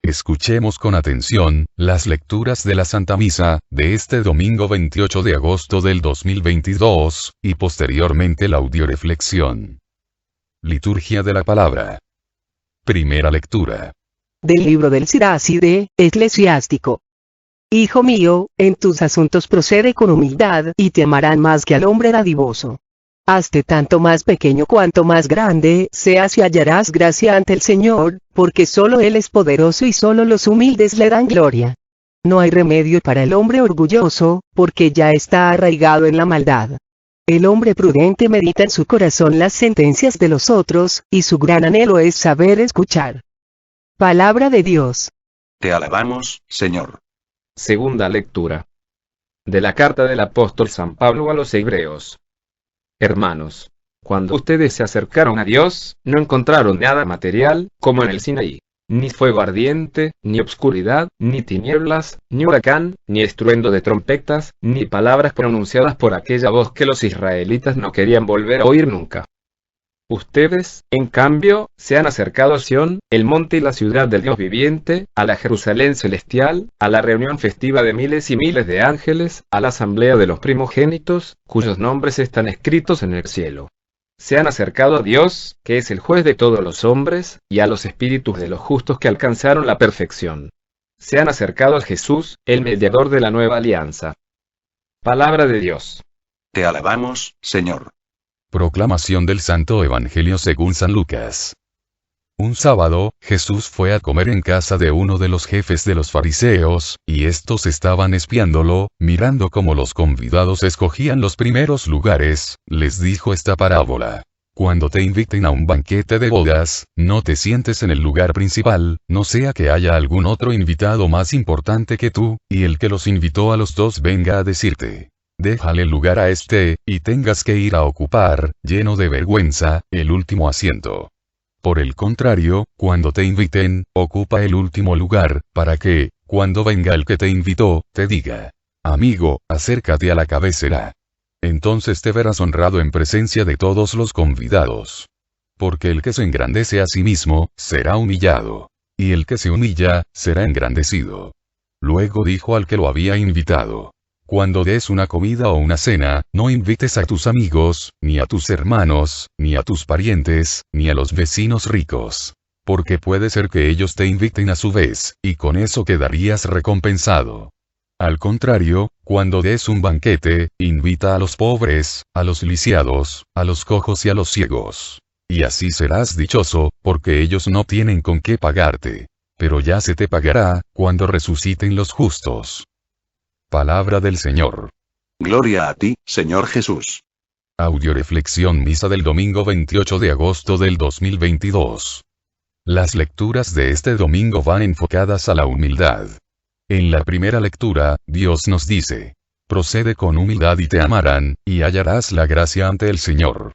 Escuchemos con atención las lecturas de la Santa Misa de este domingo 28 de agosto del 2022, y posteriormente la audioreflexión. Liturgia de la Palabra. Primera lectura. Del libro del Siracide, eclesiástico. Hijo mío, en tus asuntos procede con humildad, y te amarán más que al hombre dadivoso. Hazte tanto más pequeño cuanto más grande seas y hallarás gracia ante el Señor, porque solo Él es poderoso y solo los humildes le dan gloria. No hay remedio para el hombre orgulloso, porque ya está arraigado en la maldad. El hombre prudente medita en su corazón las sentencias de los otros, y su gran anhelo es saber escuchar. Palabra de Dios. Te alabamos, Señor. Segunda lectura. De la carta del apóstol San Pablo a los Hebreos. Hermanos, cuando ustedes se acercaron a Dios, no encontraron nada material, como en el Sinaí. Ni fuego ardiente, ni obscuridad, ni tinieblas, ni huracán, ni estruendo de trompetas, ni palabras pronunciadas por aquella voz que los israelitas no querían volver a oír nunca. Ustedes, en cambio, se han acercado a Sión, el monte y la ciudad del Dios viviente, a la Jerusalén celestial, a la reunión festiva de miles y miles de ángeles, a la asamblea de los primogénitos, cuyos nombres están escritos en el cielo. Se han acercado a Dios, que es el juez de todos los hombres, y a los espíritus de los justos que alcanzaron la perfección. Se han acercado a Jesús, el mediador de la nueva alianza. Palabra de Dios. Te alabamos, Señor. Proclamación del Santo Evangelio según San Lucas. Un sábado, Jesús fue a comer en casa de uno de los jefes de los fariseos, y estos estaban espiándolo, mirando cómo los convidados escogían los primeros lugares. Les dijo esta parábola. Cuando te inviten a un banquete de bodas, no te sientes en el lugar principal, no sea que haya algún otro invitado más importante que tú, y el que los invitó a los dos venga a decirte: déjale lugar a este, y tengas que ir a ocupar, lleno de vergüenza, el último asiento. Por el contrario, cuando te inviten, ocupa el último lugar, para que, cuando venga el que te invitó, te diga: amigo, acércate a la cabecera. Entonces te verás honrado en presencia de todos los convidados. Porque el que se engrandece a sí mismo, será humillado. Y el que se humilla, será engrandecido. Luego dijo al que lo había invitado: cuando des una comida o una cena, no invites a tus amigos, ni a tus hermanos, ni a tus parientes, ni a los vecinos ricos. Porque puede ser que ellos te inviten a su vez, y con eso quedarías recompensado. Al contrario, cuando des un banquete, invita a los pobres, a los lisiados, a los cojos y a los ciegos. Y así serás dichoso, porque ellos no tienen con qué pagarte. Pero ya se te pagará, cuando resuciten los justos. Palabra del Señor. Gloria a ti, Señor Jesús. Audioreflexión Misa del domingo 28 de agosto del 2022. Las lecturas de este domingo van enfocadas a la humildad. En la primera lectura, Dios nos dice: procede con humildad y te amarán, y hallarás la gracia ante el Señor.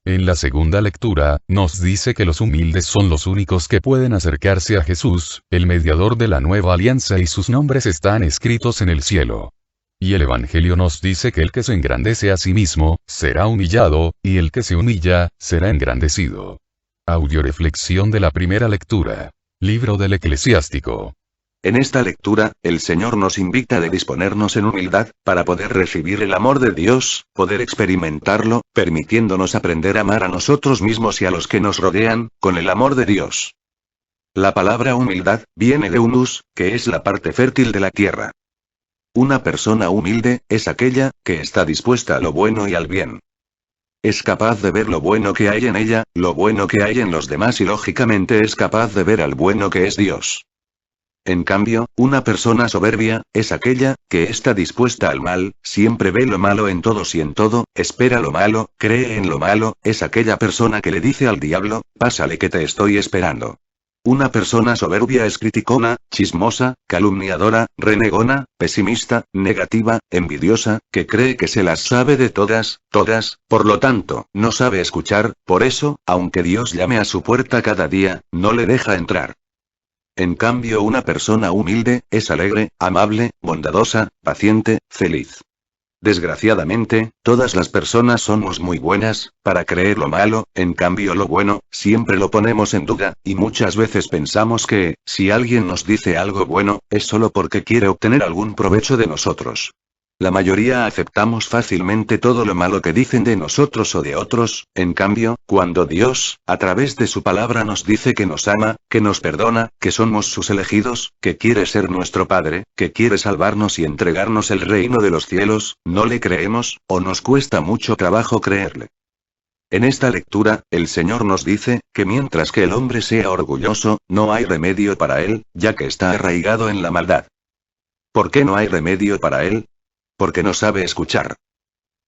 En la segunda lectura, nos dice que los humildes son los únicos que pueden acercarse a Jesús, el mediador de la nueva alianza, y sus nombres están escritos en el cielo. Y el Evangelio nos dice que el que se engrandece a sí mismo, será humillado, y el que se humilla, será engrandecido. Audioreflexión de la primera lectura. Libro del Eclesiástico. En esta lectura, el Señor nos invita a disponernos en humildad, para poder recibir el amor de Dios, poder experimentarlo, permitiéndonos aprender a amar a nosotros mismos y a los que nos rodean, con el amor de Dios. La palabra humildad, viene de humus, que es la parte fértil de la tierra. Una persona humilde, es aquella, que está dispuesta a lo bueno y al bien. Es capaz de ver lo bueno que hay en ella, lo bueno que hay en los demás y lógicamente es capaz de ver al bueno que es Dios. En cambio, una persona soberbia, es aquella, que está dispuesta al mal, siempre ve lo malo en todos y en todo, espera lo malo, cree en lo malo, es aquella persona que le dice al diablo: pásale que te estoy esperando. Una persona soberbia es criticona, chismosa, calumniadora, renegona, pesimista, negativa, envidiosa, que cree que se las sabe de todas, por lo tanto, no sabe escuchar, por eso, aunque Dios llame a su puerta cada día, no le deja entrar. En cambio, una persona humilde, es alegre, amable, bondadosa, paciente, feliz. Desgraciadamente, todas las personas somos muy buenas para creer lo malo, en cambio lo bueno, siempre lo ponemos en duda, y muchas veces pensamos que, si alguien nos dice algo bueno, es solo porque quiere obtener algún provecho de nosotros. La mayoría aceptamos fácilmente todo lo malo que dicen de nosotros o de otros, en cambio, cuando Dios, a través de su palabra nos dice que nos ama, que nos perdona, que somos sus elegidos, que quiere ser nuestro Padre, que quiere salvarnos y entregarnos el reino de los cielos, no le creemos, o nos cuesta mucho trabajo creerle. En esta lectura, el Señor nos dice, que mientras que el hombre sea orgulloso, no hay remedio para él, ya que está arraigado en la maldad. ¿Por qué no hay remedio para él? Porque no sabe escuchar.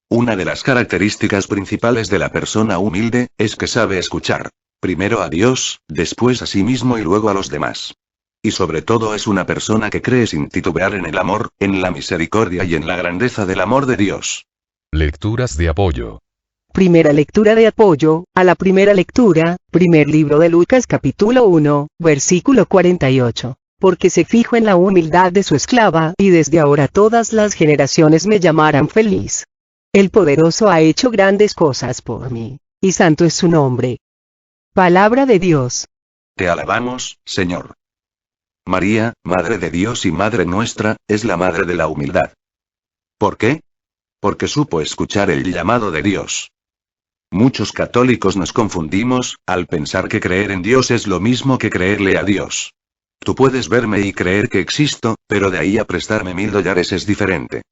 Una de las características principales de la persona humilde, es que sabe escuchar. Primero a Dios, después a sí mismo y luego a los demás. Y sobre todo es una persona que cree sin titubear en el amor, en la misericordia y en la grandeza del amor de Dios. Lecturas de apoyo. Primera lectura de apoyo, a la primera lectura, primer libro de Lucas capítulo 1, versículo 48. Porque se fijó en la humildad de su esclava, y desde ahora todas las generaciones me llamarán feliz. El poderoso ha hecho grandes cosas por mí, y santo es su nombre. Palabra de Dios. Te alabamos, Señor. María, Madre de Dios y Madre nuestra, es la Madre de la humildad. ¿Por qué? Porque supo escuchar el llamado de Dios. Muchos católicos nos confundimos, al pensar que creer en Dios es lo mismo que creerle a Dios. Tú puedes verme y creer que existo, pero de ahí a prestarme $1000 es diferente.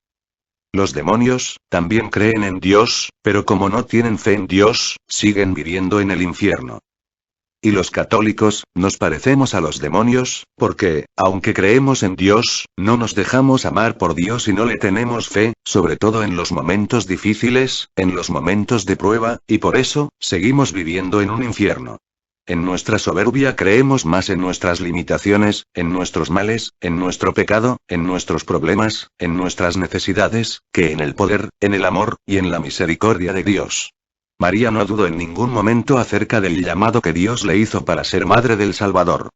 Los demonios, también creen en Dios, pero como no tienen fe en Dios, siguen viviendo en el infierno. Y los católicos, nos parecemos a los demonios, porque, aunque creemos en Dios, no nos dejamos amar por Dios y no le tenemos fe, sobre todo en los momentos difíciles, en los momentos de prueba, y por eso, seguimos viviendo en un infierno. En nuestra soberbia creemos más en nuestras limitaciones, en nuestros males, en nuestro pecado, en nuestros problemas, en nuestras necesidades, que en el poder, en el amor, y en la misericordia de Dios. María no dudó en ningún momento acerca del llamado que Dios le hizo para ser madre del Salvador.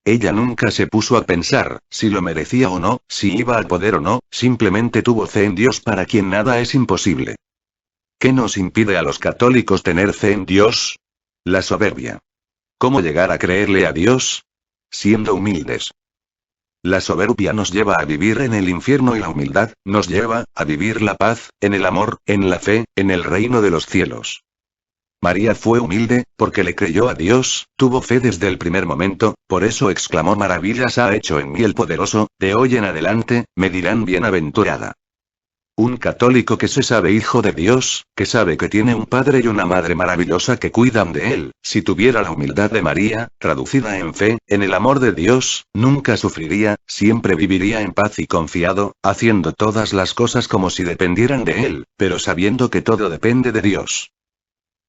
Ella nunca se puso a pensar, si lo merecía o no, si iba a poder o no, simplemente tuvo fe en Dios para quien nada es imposible. ¿Qué nos impide a los católicos tener fe en Dios? La soberbia. ¿Cómo llegar a creerle a Dios? Siendo humildes. La soberbia nos lleva a vivir en el infierno y la humildad, nos lleva a vivir la paz, en el amor, en la fe, en el reino de los cielos. María fue humilde, porque le creyó a Dios, tuvo fe desde el primer momento, por eso exclamó: maravillas ha hecho en mí el poderoso, de hoy en adelante, me dirán bienaventurada. Un católico que se sabe hijo de Dios, que sabe que tiene un padre y una madre maravillosa que cuidan de él, si tuviera la humildad de María, traducida en fe, en el amor de Dios, nunca sufriría, siempre viviría en paz y confiado, haciendo todas las cosas como si dependieran de él, pero sabiendo que todo depende de Dios.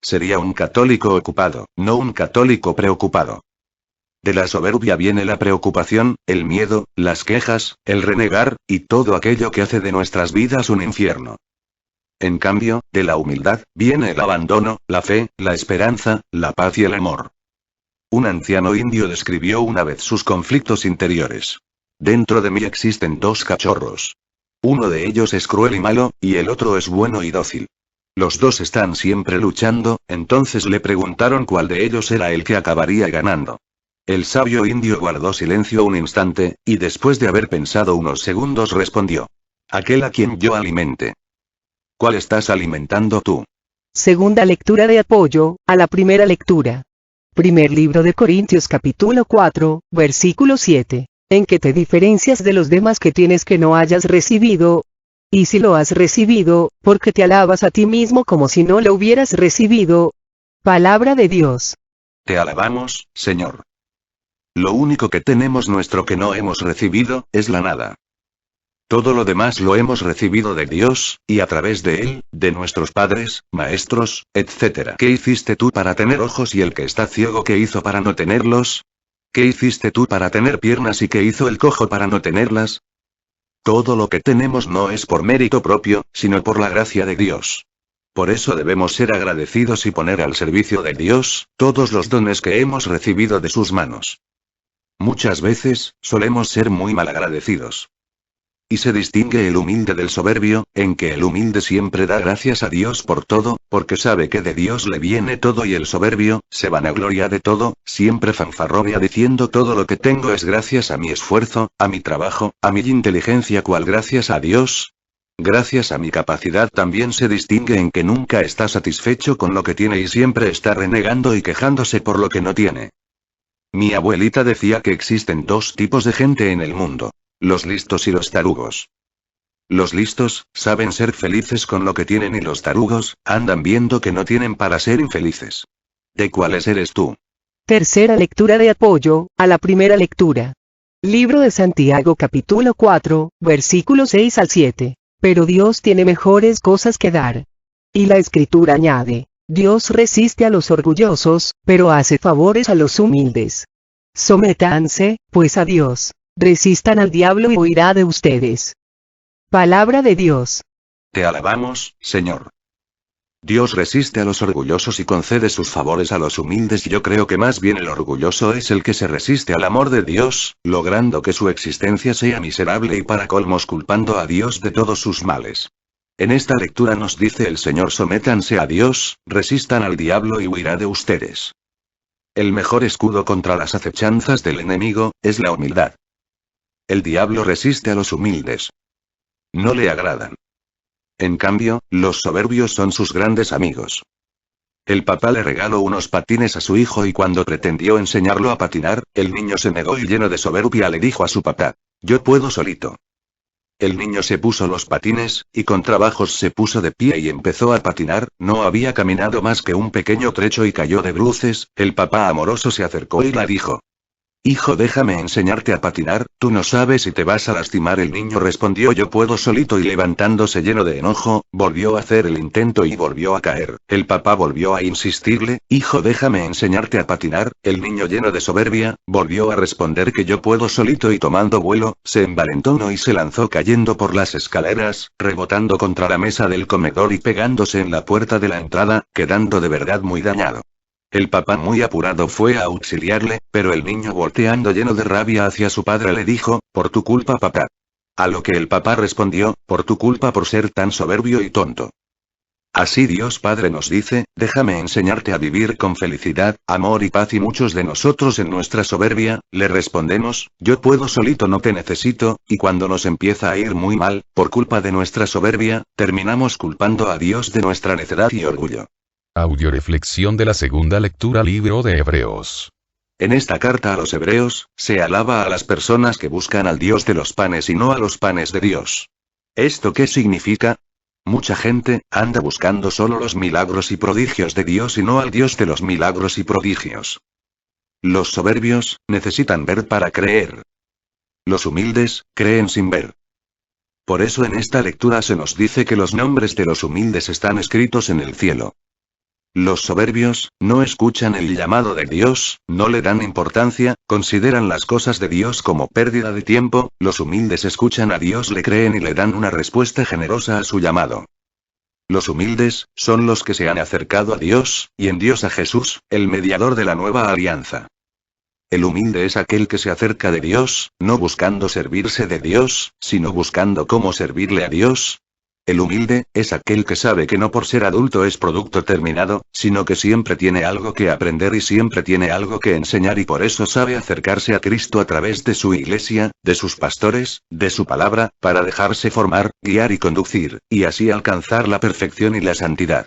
Sería un católico ocupado, no un católico preocupado. De la soberbia viene la preocupación, el miedo, las quejas, el renegar, y todo aquello que hace de nuestras vidas un infierno. En cambio, de la humildad, viene el abandono, la fe, la esperanza, la paz y el amor. Un anciano indio describió una vez sus conflictos interiores. Dentro de mí existen dos cachorros. Uno de ellos es cruel y malo, y el otro es bueno y dócil. Los dos están siempre luchando, entonces le preguntaron cuál de ellos era el que acabaría ganando. El sabio indio guardó silencio un instante, y después de haber pensado unos segundos respondió: aquel a quien yo alimente. ¿Cuál estás alimentando tú? Segunda lectura de apoyo, a la primera lectura. Primer libro de Corintios capítulo 4, versículo 7. ¿En qué te diferencias de los demás que tienes que no hayas recibido? Y si lo has recibido, ¿por qué te alabas a ti mismo como si no lo hubieras recibido? Palabra de Dios. Te alabamos, Señor. Lo único que tenemos nuestro que no hemos recibido, es la nada. Todo lo demás lo hemos recibido de Dios, y a través de Él, de nuestros padres, maestros, etc. ¿Qué hiciste tú para tener ojos y el que está ciego qué hizo para no tenerlos? ¿Qué hiciste tú para tener piernas y qué hizo el cojo para no tenerlas? Todo lo que tenemos no es por mérito propio, sino por la gracia de Dios. Por eso debemos ser agradecidos y poner al servicio de Dios, todos los dones que hemos recibido de sus manos. Muchas veces, solemos ser muy malagradecidos. Y se distingue el humilde del soberbio, en que el humilde siempre da gracias a Dios por todo, porque sabe que de Dios le viene todo, y el soberbio se vanagloria de todo, siempre fanfarronea diciendo todo lo que tengo es gracias a mi esfuerzo, a mi trabajo, a mi inteligencia, cual gracias a Dios. Gracias a mi capacidad. También se distingue en que nunca está satisfecho con lo que tiene y siempre está renegando y quejándose por lo que no tiene. Mi abuelita decía que existen dos tipos de gente en el mundo: los listos y los tarugos. Los listos saben ser felices con lo que tienen y los tarugos andan viendo que no tienen para ser infelices. ¿De cuáles eres tú? Tercera lectura de apoyo a la primera lectura. Libro de Santiago capítulo 4, versículos 6 al 7. Pero Dios tiene mejores cosas que dar. Y la Escritura añade: Dios resiste a los orgullosos, pero hace favores a los humildes. Sométanse, pues, a Dios. Resistan al diablo y huirá de ustedes. Palabra de Dios. Te alabamos, Señor. Dios resiste a los orgullosos y concede sus favores a los humildes. Yo creo que más bien el orgulloso es el que se resiste al amor de Dios, logrando que su existencia sea miserable y para colmos culpando a Dios de todos sus males. En esta lectura nos dice el Señor: sométanse a Dios, resistan al diablo y huirá de ustedes. El mejor escudo contra las acechanzas del enemigo es la humildad. El diablo resiste a los humildes. No le agradan. En cambio, los soberbios son sus grandes amigos. El papá le regaló unos patines a su hijo y cuando pretendió enseñarlo a patinar, el niño se negó y lleno de soberbia le dijo a su papá: yo puedo solito. El niño se puso los patines, y con trabajos se puso de pie y empezó a patinar. No había caminado más que un pequeño trecho y cayó de bruces. El papá amoroso se acercó y le dijo: hijo, déjame enseñarte a patinar, tú no sabes si te vas a lastimar. El niño respondió: yo puedo solito, y levantándose lleno de enojo, volvió a hacer el intento y volvió a caer. El papá volvió a insistirle: hijo, déjame enseñarte a patinar. El niño, lleno de soberbia, volvió a responder que yo puedo solito, y tomando vuelo, se envalentonó y se lanzó cayendo por las escaleras, rebotando contra la mesa del comedor y pegándose en la puerta de la entrada, quedando de verdad muy dañado. El papá, muy apurado, fue a auxiliarle, pero el niño, volteando lleno de rabia hacia su padre, le dijo: por tu culpa, papá. A lo que el papá respondió: por tu culpa, por ser tan soberbio y tonto. Así Dios Padre nos dice: déjame enseñarte a vivir con felicidad, amor y paz. Y muchos de nosotros en nuestra soberbia, le respondemos: yo puedo solito, no te necesito, y cuando nos empieza a ir muy mal, por culpa de nuestra soberbia, terminamos culpando a Dios de nuestra necedad y orgullo. Audioreflexión de la segunda lectura. Libro de Hebreos. En esta carta a los hebreos, se alaba a las personas que buscan al Dios de los panes y no a los panes de Dios. ¿Esto qué significa? Mucha gente anda buscando solo los milagros y prodigios de Dios y no al Dios de los milagros y prodigios. Los soberbios necesitan ver para creer. Los humildes creen sin ver. Por eso en esta lectura se nos dice que los nombres de los humildes están escritos en el cielo. Los soberbios no escuchan el llamado de Dios, no le dan importancia, consideran las cosas de Dios como pérdida de tiempo. Los humildes escuchan a Dios, le creen y le dan una respuesta generosa a su llamado. Los humildes son los que se han acercado a Dios, y en Dios a Jesús, el mediador de la nueva alianza. El humilde es aquel que se acerca de Dios, no buscando servirse de Dios, sino buscando cómo servirle a Dios. El humilde es aquel que sabe que no por ser adulto es producto terminado, sino que siempre tiene algo que aprender y siempre tiene algo que enseñar, y por eso sabe acercarse a Cristo a través de su iglesia, de sus pastores, de su palabra, para dejarse formar, guiar y conducir, y así alcanzar la perfección y la santidad.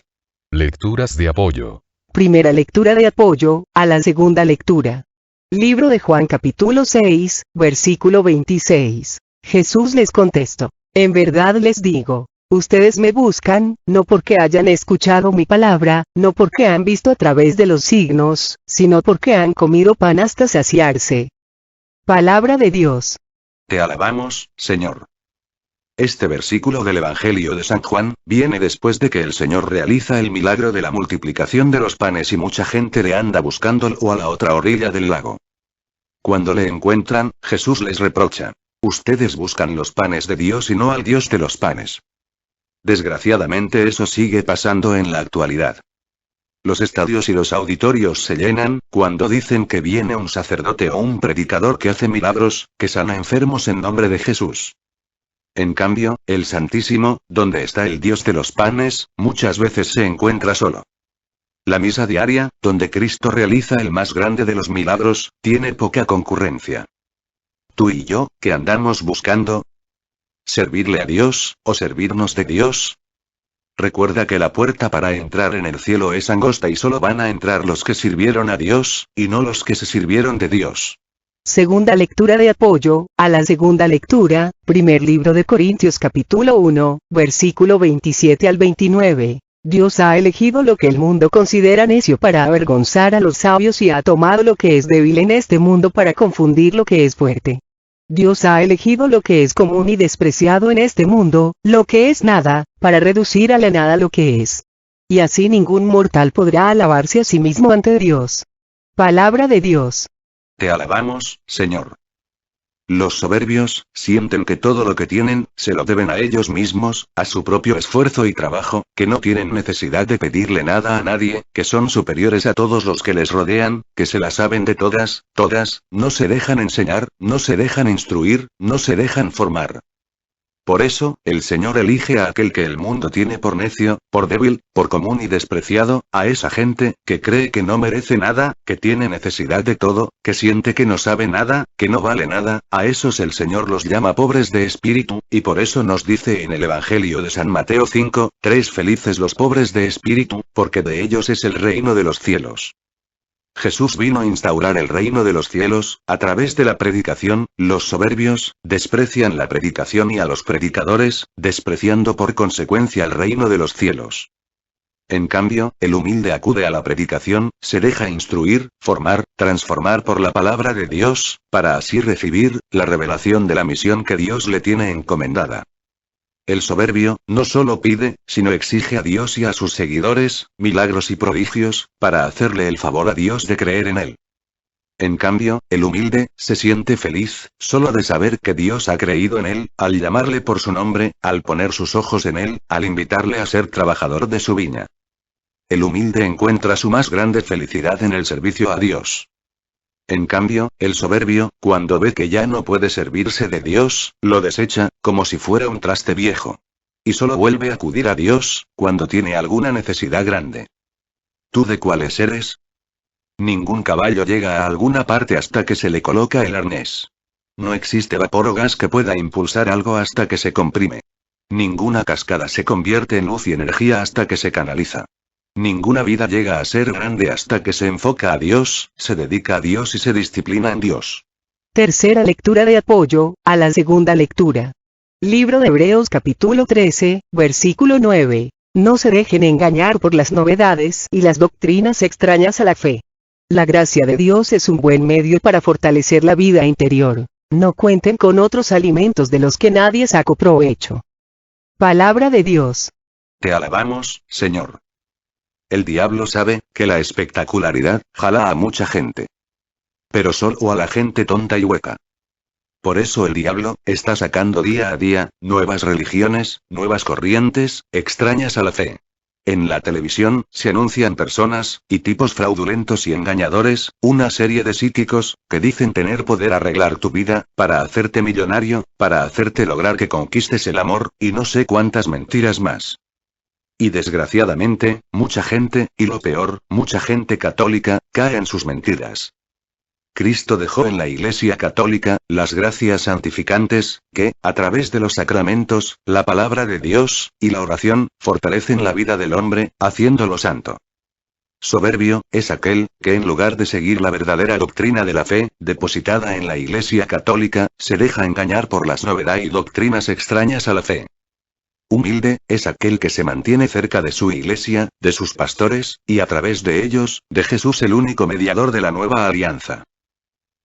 Lecturas de apoyo. Primera lectura de apoyo a la segunda lectura. Libro de Juan capítulo 6, versículo 26. Jesús les contestó: en verdad les digo, ustedes me buscan, no porque hayan escuchado mi palabra, no porque han visto a través de los signos, sino porque han comido pan hasta saciarse. Palabra de Dios. Te alabamos, Señor. Este versículo del Evangelio de San Juan viene después de que el Señor realiza el milagro de la multiplicación de los panes y mucha gente le anda buscándolo a la otra orilla del lago. Cuando le encuentran, Jesús les reprocha: ustedes buscan los panes de Dios y no al Dios de los panes. Desgraciadamente eso sigue pasando en la actualidad. Los estadios y los auditorios se llenan cuando dicen que viene un sacerdote o un predicador que hace milagros, que sana enfermos en nombre de Jesús. En cambio, el Santísimo, donde está el Dios de los panes, muchas veces se encuentra solo. La misa diaria, donde Cristo realiza el más grande de los milagros, tiene poca concurrencia. Tú y yo, ¿qué andamos buscando? ¿Servirle a Dios, o servirnos de Dios? Recuerda que la puerta para entrar en el cielo es angosta y solo van a entrar los que sirvieron a Dios, y no los que se sirvieron de Dios. Segunda lectura de apoyo a la segunda lectura, primer libro de Corintios capítulo 1, versículo 27 al 29. Dios ha elegido lo que el mundo considera necio para avergonzar a los sabios y ha tomado lo que es débil en este mundo para confundir lo que es fuerte. Dios ha elegido lo que es común y despreciado en este mundo, lo que es nada, para reducir a la nada lo que es. Y así ningún mortal podrá alabarse a sí mismo ante Dios. Palabra de Dios. Te alabamos, Señor. Los soberbios, sienten que todo lo que tienen, se lo deben a ellos mismos, a su propio esfuerzo y trabajo, que no tienen necesidad de pedirle nada a nadie, que son superiores a todos los que les rodean, que se la saben de todas, no se dejan enseñar, no se dejan instruir, no se dejan formar. Por eso, el Señor elige a aquel que el mundo tiene por necio, por débil, por común y despreciado, a esa gente, que cree que no merece nada, que tiene necesidad de todo, que siente que no sabe nada, que no vale nada, a esos el Señor los llama pobres de espíritu, y por eso nos dice en el Evangelio de San Mateo 5:3 felices los pobres de espíritu, porque de ellos es el reino de los cielos. Jesús vino a instaurar el reino de los cielos, a través de la predicación. Los soberbios, desprecian la predicación y a los predicadores, despreciando por consecuencia el reino de los cielos. En cambio, el humilde acude a la predicación, se deja instruir, formar, transformar por la palabra de Dios, para así recibir la revelación de la misión que Dios le tiene encomendada. El soberbio, no solo pide, sino exige a Dios y a sus seguidores, milagros y prodigios, para hacerle el favor a Dios de creer en él. En cambio, el humilde, se siente feliz, solo de saber que Dios ha creído en él, al llamarle por su nombre, al poner sus ojos en él, al invitarle a ser trabajador de su viña. El humilde encuentra su más grande felicidad en el servicio a Dios. En cambio, el soberbio, cuando ve que ya no puede servirse de Dios, lo desecha, como si fuera un traste viejo. Y solo vuelve a acudir a Dios, cuando tiene alguna necesidad grande. ¿Tú de cuáles eres? Ningún caballo llega a alguna parte hasta que se le coloca el arnés. No existe vapor o gas que pueda impulsar algo hasta que se comprime. Ninguna cascada se convierte en luz y energía hasta que se canaliza. Ninguna vida llega a ser grande hasta que se enfoca a Dios, se dedica a Dios y se disciplina en Dios. Tercera lectura de apoyo a la segunda lectura. Libro de Hebreos capítulo 13, versículo 9. No se dejen engañar por las novedades y las doctrinas extrañas a la fe. La gracia de Dios es un buen medio para fortalecer la vida interior. No cuenten con otros alimentos de los que nadie sacó provecho. Palabra de Dios. Te alabamos, Señor. El diablo sabe que la espectacularidad jala a mucha gente. Pero solo a la gente tonta y hueca. Por eso el diablo está sacando día a día nuevas religiones, nuevas corrientes, extrañas a la fe. En la televisión se anuncian personas y tipos fraudulentos y engañadores, una serie de psíquicos que dicen tener poder arreglar tu vida, para hacerte millonario, para hacerte lograr que conquistes el amor, y no sé cuántas mentiras más. Y desgraciadamente, mucha gente, y lo peor, mucha gente católica, cae en sus mentiras. Cristo dejó en la Iglesia católica las gracias santificantes, que, a través de los sacramentos, la palabra de Dios, y la oración, fortalecen la vida del hombre, haciéndolo santo. Soberbio, es aquel, que en lugar de seguir la verdadera doctrina de la fe, depositada en la Iglesia católica, se deja engañar por las novedades y doctrinas extrañas a la fe. Humilde, es aquel que se mantiene cerca de su iglesia, de sus pastores, y a través de ellos, de Jesús el único mediador de la nueva alianza.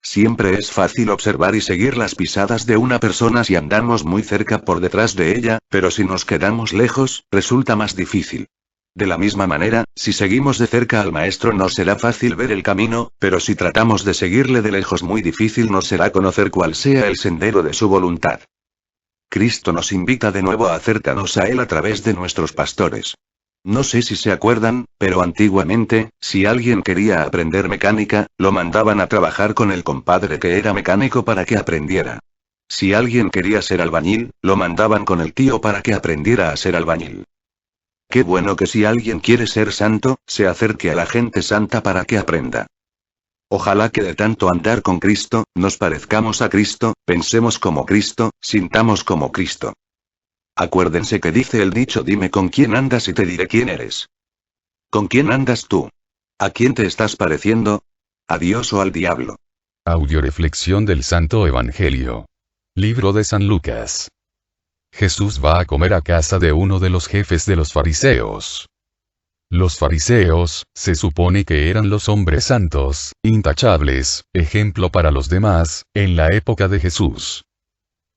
Siempre es fácil observar y seguir las pisadas de una persona si andamos muy cerca por detrás de ella, pero si nos quedamos lejos, resulta más difícil. De la misma manera, si seguimos de cerca al Maestro nos será fácil ver el camino, pero si tratamos de seguirle de lejos muy difícil nos será conocer cuál sea el sendero de su voluntad. Cristo nos invita de nuevo a acercarnos a Él a través de nuestros pastores. No sé si se acuerdan, pero antiguamente, si alguien quería aprender mecánica, lo mandaban a trabajar con el compadre que era mecánico para que aprendiera. Si alguien quería ser albañil, lo mandaban con el tío para que aprendiera a ser albañil. Qué bueno que si alguien quiere ser santo, se acerque a la gente santa para que aprenda. Ojalá que de tanto andar con Cristo, nos parezcamos a Cristo, pensemos como Cristo, sintamos como Cristo. Acuérdense que dice el dicho: dime con quién andas y te diré quién eres. ¿Con quién andas tú? ¿A quién te estás pareciendo? ¿A Dios o al diablo? Audioreflexión del Santo Evangelio. Libro de San Lucas. Jesús va a comer a casa de uno de los jefes de los fariseos. Los fariseos, se supone que eran los hombres santos, intachables, ejemplo para los demás, en la época de Jesús.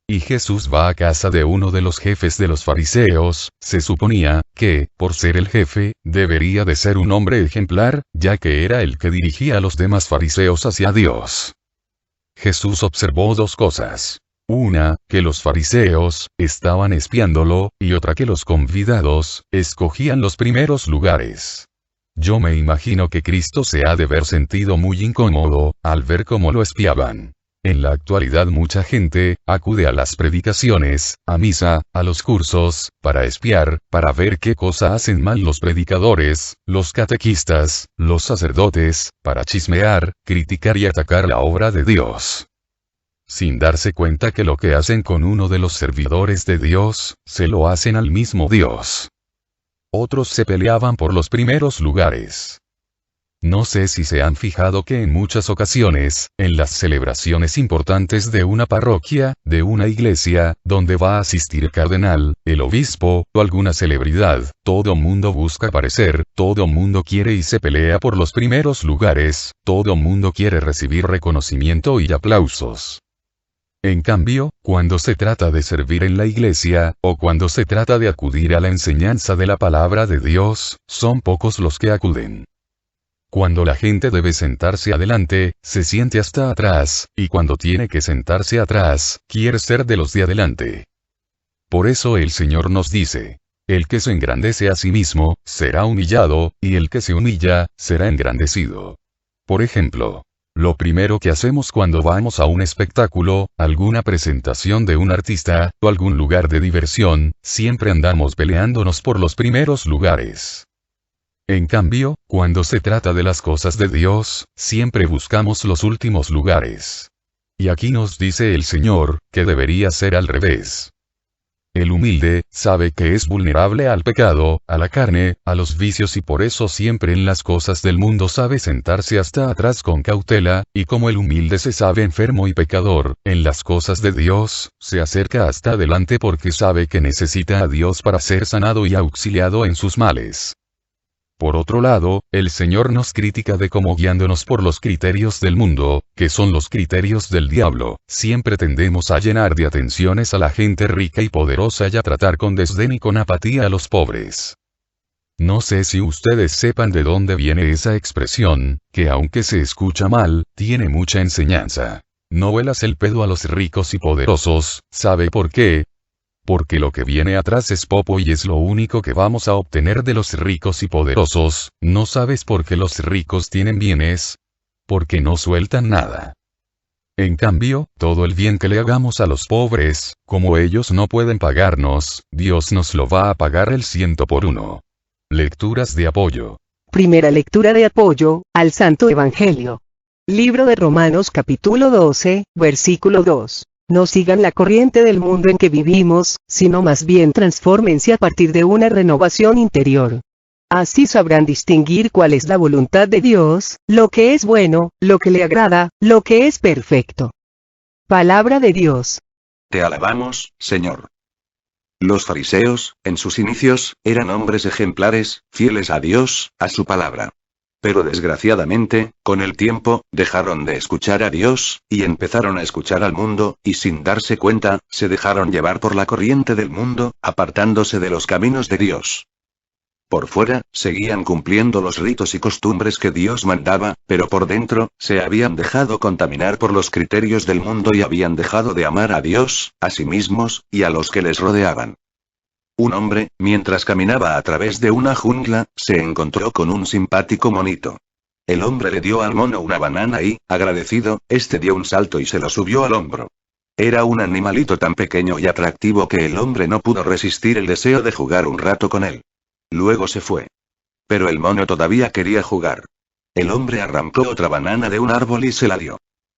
Y Jesús va a casa de uno de los jefes de los fariseos, se suponía, que, por ser el jefe, debería de ser un hombre ejemplar, ya que era el que dirigía a los demás fariseos hacia Dios. Jesús observó dos cosas. Una, que los fariseos estaban espiándolo, y otra que los convidados escogían los primeros lugares. Yo me imagino que Cristo se ha de haber sentido muy incómodo al ver cómo lo espiaban. En la actualidad mucha gente acude a las predicaciones, a misa, a los cursos, para espiar, para ver qué cosa hacen mal los predicadores, los catequistas, los sacerdotes, para chismear, criticar y atacar la obra de Dios. Sin darse cuenta que lo que hacen con uno de los servidores de Dios, se lo hacen al mismo Dios. Otros se peleaban por los primeros lugares. No sé si se han fijado que en muchas ocasiones, en las celebraciones importantes de una parroquia, de una iglesia, donde va a asistir el cardenal, el obispo, o alguna celebridad, todo mundo busca aparecer, todo mundo quiere y se pelea por los primeros lugares, todo mundo quiere recibir reconocimiento y aplausos. En cambio, cuando se trata de servir en la iglesia, o cuando se trata de acudir a la enseñanza de la palabra de Dios, son pocos los que acuden. Cuando la gente debe sentarse adelante, se siente hasta atrás, y cuando tiene que sentarse atrás, quiere ser de los de adelante. Por eso el Señor nos dice: el que se engrandece a sí mismo, será humillado, y el que se humilla, será engrandecido. Por ejemplo, lo primero que hacemos cuando vamos a un espectáculo, alguna presentación de un artista, o algún lugar de diversión, siempre andamos peleándonos por los primeros lugares. En cambio, cuando se trata de las cosas de Dios, siempre buscamos los últimos lugares. Y aquí nos dice el Señor, que debería ser al revés. El humilde, sabe que es vulnerable al pecado, a la carne, a los vicios y por eso siempre en las cosas del mundo sabe sentarse hasta atrás con cautela, y como el humilde se sabe enfermo y pecador, en las cosas de Dios, se acerca hasta adelante porque sabe que necesita a Dios para ser sanado y auxiliado en sus males. Por otro lado, el Señor nos critica de cómo guiándonos por los criterios del mundo, que son los criterios del diablo, siempre tendemos a llenar de atenciones a la gente rica y poderosa y a tratar con desdén y con apatía a los pobres. No sé si ustedes sepan de dónde viene esa expresión, que aunque se escucha mal, tiene mucha enseñanza. No vuelas el pedo a los ricos y poderosos, ¿sabe por qué? Porque lo que viene atrás es popo y es lo único que vamos a obtener de los ricos y poderosos. ¿No sabes por qué los ricos tienen bienes? Porque no sueltan nada. En cambio, todo el bien que le hagamos a los pobres, como ellos no pueden pagarnos, Dios nos lo va a pagar el 100%. Lecturas de apoyo. Primera lectura de apoyo al Santo Evangelio. Libro de Romanos capítulo 12, versículo 2. No sigan la corriente del mundo en que vivimos, sino más bien transfórmense a partir de una renovación interior. Así sabrán distinguir cuál es la voluntad de Dios, lo que es bueno, lo que le agrada, lo que es perfecto. Palabra de Dios. Te alabamos, Señor. Los fariseos, en sus inicios, eran hombres ejemplares, fieles a Dios, a su palabra. Pero desgraciadamente, con el tiempo, dejaron de escuchar a Dios, y empezaron a escuchar al mundo, y sin darse cuenta, se dejaron llevar por la corriente del mundo, apartándose de los caminos de Dios. Por fuera, seguían cumpliendo los ritos y costumbres que Dios mandaba, pero por dentro, se habían dejado contaminar por los criterios del mundo y habían dejado de amar a Dios, a sí mismos, y a los que les rodeaban. Un hombre, mientras caminaba a través de una jungla, se encontró con un simpático monito. El hombre le dio al mono una banana y, agradecido, este dio un salto y se lo subió al hombro. Era un animalito tan pequeño y atractivo que el hombre no pudo resistir el deseo de jugar un rato con él. Luego se fue. Pero el mono todavía quería jugar. El hombre arrancó otra banana de un árbol y se la dio.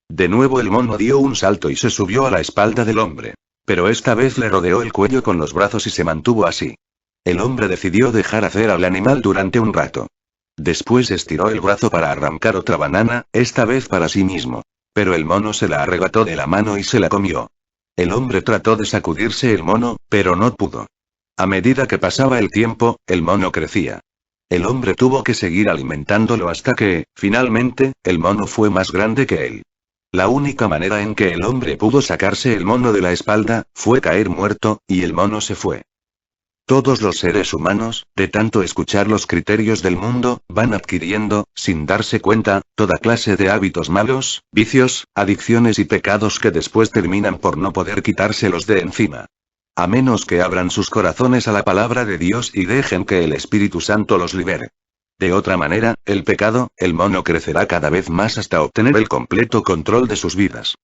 De nuevo el mono dio un salto y se subió a la espalda del hombre. Pero esta vez le rodeó el cuello con los brazos y se mantuvo así. El hombre decidió dejar hacer al animal durante un rato. Después estiró el brazo para arrancar otra banana, esta vez para sí mismo. Pero el mono se la arrebató de la mano y se la comió. El hombre trató de sacudirse el mono, pero no pudo. A medida que pasaba el tiempo, el mono crecía. El hombre tuvo que seguir alimentándolo hasta que, finalmente, el mono fue más grande que él. La única manera en que el hombre pudo sacarse el mono de la espalda, fue caer muerto, y el mono se fue. Todos los seres humanos, de tanto escuchar los criterios del mundo, van adquiriendo, sin darse cuenta, toda clase de hábitos malos, vicios, adicciones y pecados que después terminan por no poder quitárselos de encima. A menos que abran sus corazones a la palabra de Dios y dejen que el Espíritu Santo los libere. De otra manera, el pecado, el mono crecerá cada vez más hasta obtener el completo control de sus vidas.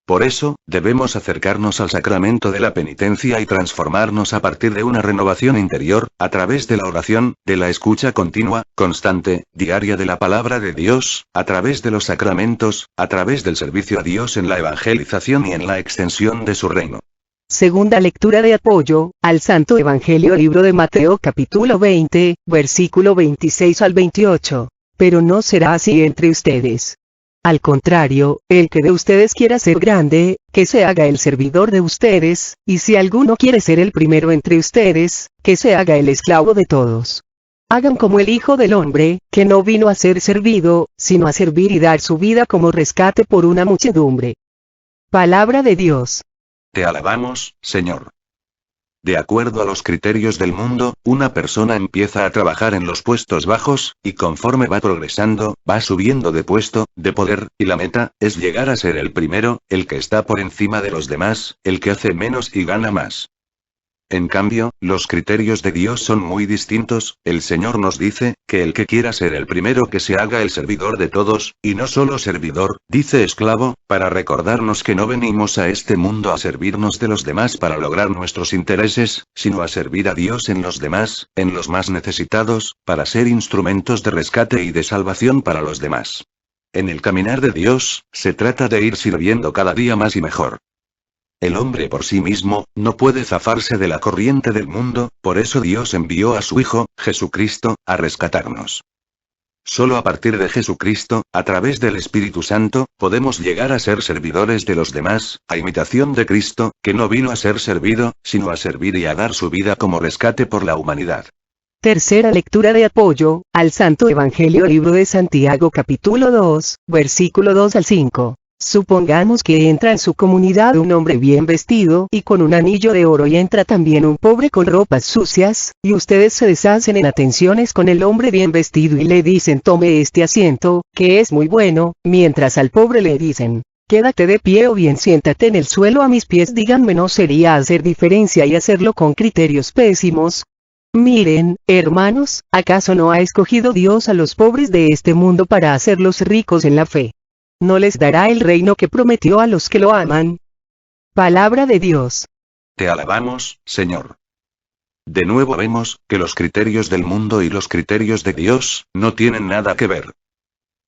Por eso, debemos acercarnos al sacramento de la penitencia y transformarnos a partir de una renovación interior, a través de la oración, de la escucha continua, constante, diaria de la palabra de Dios, a través de los sacramentos, a través del servicio a Dios en la evangelización y en la extensión de su reino. Segunda lectura de apoyo, al Santo Evangelio libro de Mateo capítulo 20, versículo 26 al 28. Pero no será así entre ustedes. Al contrario, el que de ustedes quiera ser grande, que se haga el servidor de ustedes, y si alguno quiere ser el primero entre ustedes, que se haga el esclavo de todos. Hagan como el Hijo del Hombre, que no vino a ser servido, sino a servir y dar su vida como rescate por una muchedumbre. Palabra de Dios. Te alabamos, Señor. De acuerdo a los criterios del mundo, una persona empieza a trabajar en los puestos bajos, y conforme va progresando, va subiendo de puesto, de poder, y la meta, es llegar a ser el primero, el que está por encima de los demás, el que hace menos y gana más. En cambio, los criterios de Dios son muy distintos. El Señor nos dice, que el que quiera ser el primero que se haga el servidor de todos, y no solo servidor, dice esclavo, para recordarnos que no venimos a este mundo a servirnos de los demás para lograr nuestros intereses, sino a servir a Dios en los demás, en los más necesitados, para ser instrumentos de rescate y de salvación para los demás. En el caminar de Dios, se trata de ir sirviendo cada día más y mejor. El hombre por sí mismo, no puede zafarse de la corriente del mundo, por eso Dios envió a su Hijo, Jesucristo, a rescatarnos. Solo a partir de Jesucristo, a través del Espíritu Santo, podemos llegar a ser servidores de los demás, a imitación de Cristo, que no vino a ser servido, sino a servir y a dar su vida como rescate por la humanidad. Tercera lectura de apoyo, al Santo Evangelio libro de Santiago capítulo 2, versículo 2 al 5. Supongamos que entra en su comunidad un hombre bien vestido y con un anillo de oro y entra también un pobre con ropas sucias, y ustedes se deshacen en atenciones con el hombre bien vestido y le dicen tome este asiento, que es muy bueno, mientras al pobre le dicen, quédate de pie o bien siéntate en el suelo a mis pies. Díganme, ¿no sería hacer diferencia y hacerlo con criterios pésimos? Miren, hermanos, ¿acaso no ha escogido Dios a los pobres de este mundo para hacerlos ricos en la fe? ¿No les dará el reino que prometió a los que lo aman? Palabra de Dios. Te alabamos, Señor. De nuevo vemos, que los criterios del mundo y los criterios de Dios, no tienen nada que ver.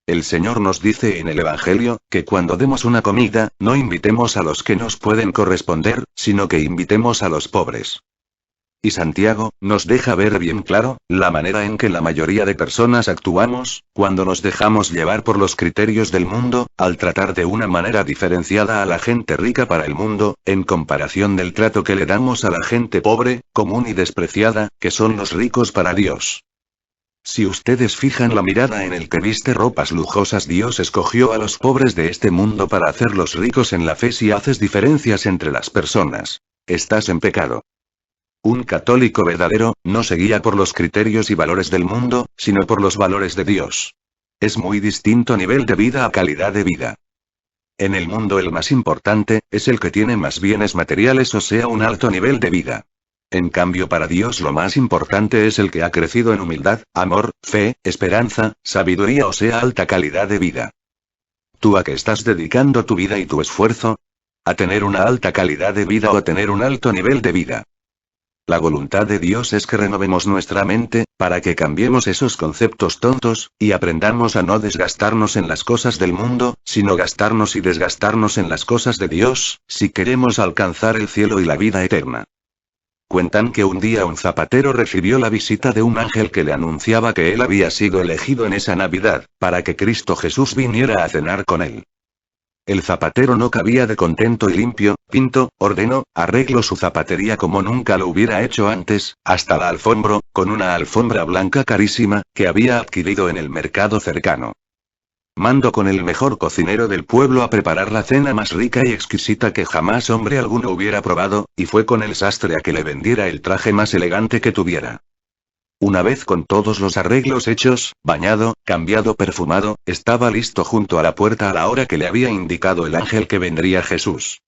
El Señor nos dice en el Evangelio, que cuando demos una comida, no invitemos a los que nos pueden corresponder, sino que invitemos a los pobres. Y Santiago, nos deja ver bien claro, la manera en que la mayoría de personas actuamos, cuando nos dejamos llevar por los criterios del mundo, al tratar de una manera diferenciada a la gente rica para el mundo, en comparación del trato que le damos a la gente pobre, común y despreciada, que son los ricos para Dios. Si ustedes fijan la mirada en el que viste ropas lujosas, Dios escogió a los pobres de este mundo para hacerlos ricos en la fe. Si haces diferencias entre las personas, estás en pecado. Un católico verdadero, no se guía por los criterios y valores del mundo, sino por los valores de Dios. Es muy distinto nivel de vida a calidad de vida. En el mundo el más importante, es el que tiene más bienes materiales, o sea, un alto nivel de vida. En cambio para Dios lo más importante es el que ha crecido en humildad, amor, fe, esperanza, sabiduría, o sea, alta calidad de vida. ¿Tú a qué estás dedicando tu vida y tu esfuerzo? a tener una alta calidad de vida o a tener un alto nivel de vida. La voluntad de Dios es que renovemos nuestra mente, para que cambiemos esos conceptos tontos, y aprendamos a no desgastarnos en las cosas del mundo, sino gastarnos y desgastarnos en las cosas de Dios, si queremos alcanzar el cielo y la vida eterna. Cuentan que un día un zapatero recibió la visita de un ángel que le anunciaba que él había sido elegido en esa Navidad, para que Cristo Jesús viniera a cenar con él. El zapatero no cabía de contento y limpio, pinto, ordenó, arregló su zapatería como nunca lo hubiera hecho antes, hasta la alfombró, con una alfombra blanca carísima, que había adquirido en el mercado cercano. Mandó con el mejor cocinero del pueblo a preparar la cena más rica y exquisita que jamás hombre alguno hubiera probado, y fue con el sastre a que le vendiera el traje más elegante que tuviera. Una vez con todos los arreglos hechos, bañado, cambiado, perfumado, estaba listo junto a la puerta a la hora que le había indicado el ángel que vendría Jesús.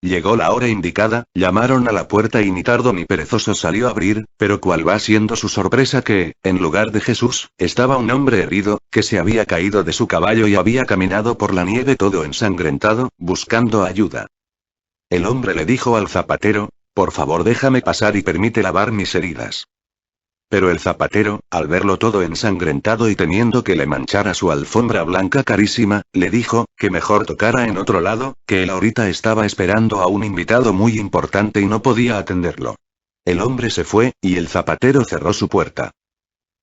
Llegó la hora indicada, llamaron a la puerta y ni tardo ni perezoso salió a abrir, pero cuál va siendo su sorpresa que, en lugar de Jesús, estaba un hombre herido, que se había caído de su caballo y había caminado por la nieve todo ensangrentado, buscando ayuda. El hombre le dijo al zapatero: «Por favor, déjame pasar y permite lavar mis heridas». Pero el zapatero, al verlo todo ensangrentado y teniendo que le manchara su alfombra blanca carísima, le dijo, que mejor tocara en otro lado, que él ahorita estaba esperando a un invitado muy importante y no podía atenderlo. El hombre se fue, y el zapatero cerró su puerta.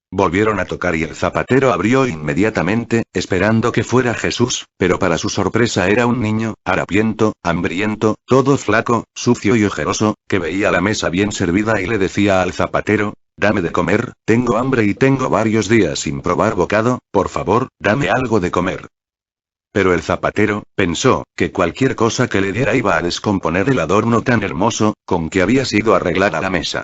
Volvieron a tocar y el zapatero abrió inmediatamente, esperando que fuera Jesús, pero para su sorpresa era un niño, harapiento, hambriento, todo flaco, sucio y ojeroso, que veía la mesa bien servida y le decía al zapatero: «Dame de comer, tengo hambre y tengo varios días sin probar bocado, por favor, dame algo de comer». Pero el zapatero pensó que cualquier cosa que le diera iba a descomponer el adorno tan hermoso, con que había sido arreglada la mesa.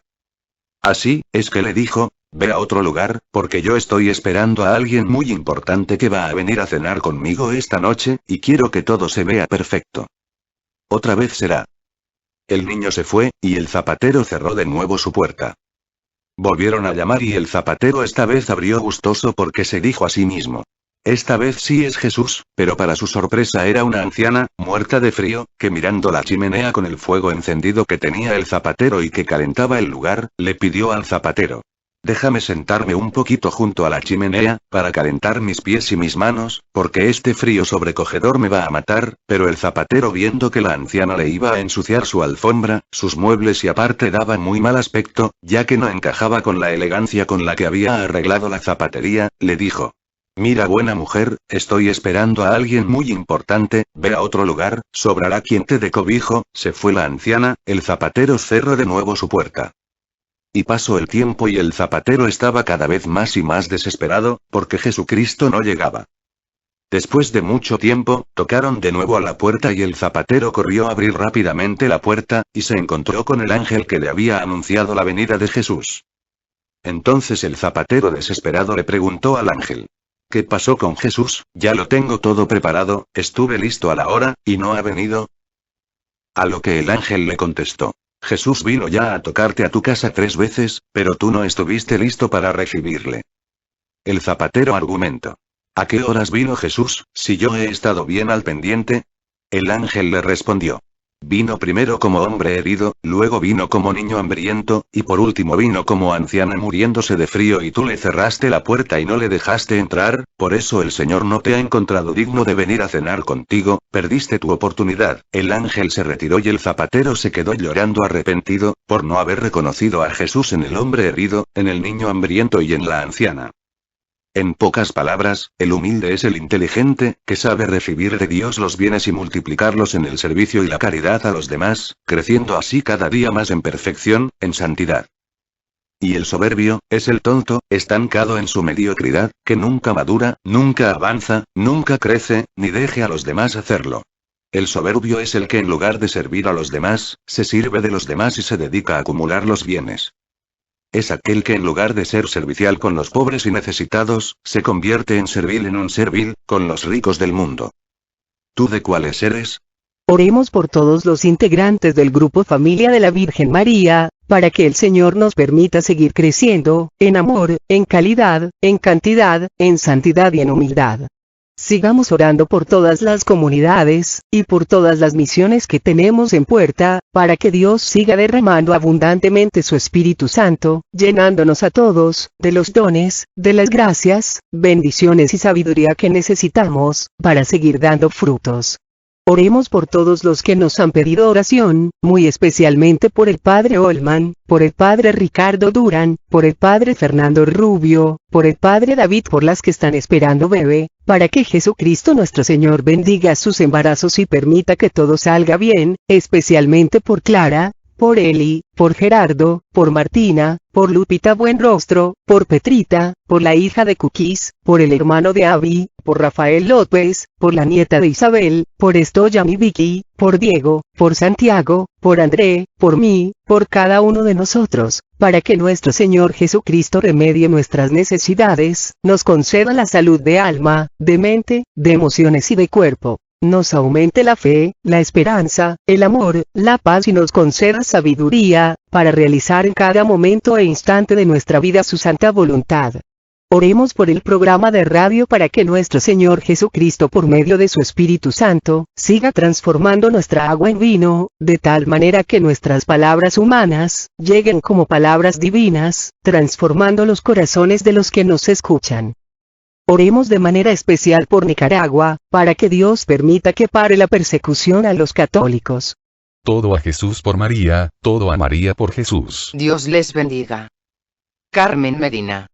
Así es que le dijo: «Ve a otro lugar, porque yo estoy esperando a alguien muy importante que va a venir a cenar conmigo esta noche, y quiero que todo se vea perfecto. Otra vez será». El niño se fue, y el zapatero cerró de nuevo su puerta. Volvieron a llamar y el zapatero esta vez abrió gustoso porque se dijo a sí mismo: «Esta vez sí es Jesús», pero para su sorpresa era una anciana, muerta de frío, que mirando la chimenea con el fuego encendido que tenía el zapatero y que calentaba el lugar, le pidió al zapatero: «Déjame sentarme un poquito junto a la chimenea, para calentar mis pies y mis manos, porque este frío sobrecogedor me va a matar». Pero el zapatero, viendo que la anciana le iba a ensuciar su alfombra, sus muebles y aparte daba muy mal aspecto, ya que no encajaba con la elegancia con la que había arreglado la zapatería, le dijo: «Mira, buena mujer, estoy esperando a alguien muy importante, ve a otro lugar, sobrará quien te dé cobijo». Se fue la anciana, el zapatero cerró de nuevo su puerta. Y pasó el tiempo y el zapatero estaba cada vez más y más desesperado, porque Jesucristo no llegaba. Después de mucho tiempo, tocaron de nuevo a la puerta y el zapatero corrió a abrir rápidamente la puerta, y se encontró con el ángel que le había anunciado la venida de Jesús. Entonces el zapatero desesperado le preguntó al ángel: «¿Qué pasó con Jesús? Ya lo tengo todo preparado, estuve listo a la hora, y no ha venido». A lo que el ángel le contestó: «Jesús vino ya a tocarte a tu casa 3 veces, pero tú no estuviste listo para recibirle». El zapatero argumentó: «¿A qué horas vino Jesús, si yo he estado bien al pendiente?». El ángel le respondió: «Vino primero como hombre herido, luego vino como niño hambriento, y por último vino como anciana muriéndose de frío y tú le cerraste la puerta y no le dejaste entrar, por eso el Señor no te ha encontrado digno de venir a cenar contigo, perdiste tu oportunidad». El ángel se retiró y el zapatero se quedó llorando arrepentido, por no haber reconocido a Jesús en el hombre herido, en el niño hambriento y en la anciana. En pocas palabras, el humilde es el inteligente, que sabe recibir de Dios los bienes y multiplicarlos en el servicio y la caridad a los demás, creciendo así cada día más en perfección, en santidad. Y el soberbio, es el tonto, estancado en su mediocridad, que nunca madura, nunca avanza, nunca crece, ni deje a los demás hacerlo. El soberbio es el que en lugar de servir a los demás, se sirve de los demás y se dedica a acumular los bienes. Es aquel que en lugar de ser servicial con los pobres y necesitados, se convierte en servil en un servil, con los ricos del mundo. ¿Tú de cuáles eres? Oremos por todos los integrantes del grupo Familia de la Virgen María, para que el Señor nos permita seguir creciendo, en amor, en calidad, en cantidad, en santidad y en humildad. Sigamos orando por todas las comunidades, y por todas las misiones que tenemos en puerta, para que Dios siga derramando abundantemente su Espíritu Santo, llenándonos a todos, de los dones, de las gracias, bendiciones y sabiduría que necesitamos, para seguir dando frutos. Oremos por todos los que nos han pedido oración, muy especialmente por el Padre Olman, por el Padre Ricardo Durán, por el Padre Fernando Rubio, por el Padre David, por las que están esperando bebé, para que Jesucristo nuestro Señor bendiga sus embarazos y permita que todo salga bien, especialmente por Clara, por Eli, por Gerardo, por Martina, por Lupita Buenrostro, por Petrita, por la hija de Cookies, por el hermano de Abby, por Rafael López, por la nieta de Isabel, por Estoyan y Vicky, por Diego, por Santiago, por André, por mí, por cada uno de nosotros, para que nuestro Señor Jesucristo remedie nuestras necesidades, nos conceda la salud de alma, de mente, de emociones y de cuerpo. Nos aumente la fe, la esperanza, el amor, la paz y nos conceda sabiduría, para realizar en cada momento e instante de nuestra vida su santa voluntad. Oremos por el programa de radio para que nuestro Señor Jesucristo por medio de su Espíritu Santo, siga transformando nuestra agua en vino, de tal manera que nuestras palabras humanas, lleguen como palabras divinas, transformando los corazones de los que nos escuchan. Oremos de manera especial por Nicaragua, para que Dios permita que pare la persecución a los católicos. Todo a Jesús por María, todo a María por Jesús. Dios les bendiga. Carmen Medina.